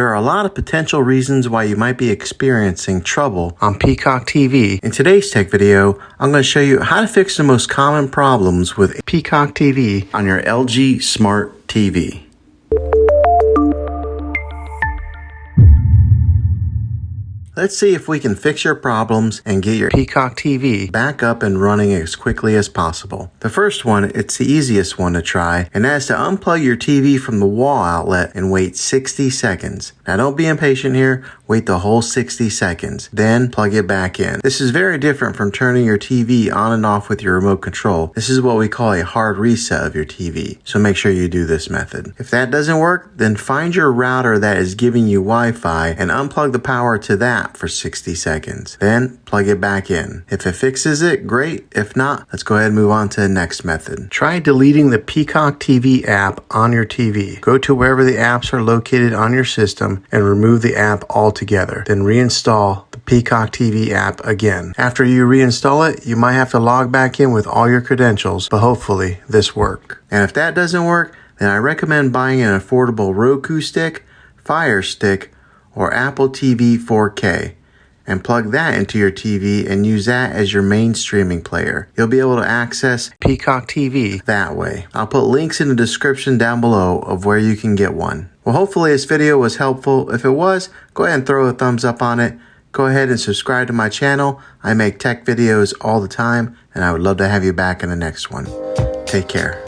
There are a lot of potential reasons why you might be experiencing trouble on Peacock TV. In today's tech video, I'm going to show you how to fix the most common problems with Peacock TV on your LG Smart TV. Let's see if we can fix your problems and get your Peacock TV back up and running as quickly as possible. The first one, it's the easiest one to try, and that's to unplug your TV from the wall outlet and wait 60 seconds. Now don't be impatient here, wait the whole 60 seconds, then plug it back in. This is very different from turning your TV on and off with your remote control. This is what we call a hard reset of your TV, so make sure you do this method. If that doesn't work, then find your router that is giving you Wi-Fi and unplug the power to that for 60 seconds. Then plug it back in. If it fixes it, great. If not, let's go ahead and move on to the next method. Try deleting the Peacock TV app on your TV. Go to wherever the apps are located on your system and remove the app altogether. Then reinstall the Peacock TV app again. After you reinstall it, you might have to log back in with all your credentials, but hopefully this works. And if that doesn't work, then I recommend buying an affordable Roku stick, Fire Stick, or Apple TV 4K and plug that into your TV and use that as your main streaming player. You'll be able to access Peacock TV that way. I'll put links in the description down below of where you can get one. Well, hopefully this video was helpful. If it was, go ahead and throw a thumbs up on it. Go ahead and subscribe to my channel. I make tech videos all the time, and I would love to have you back in the next one. Take care.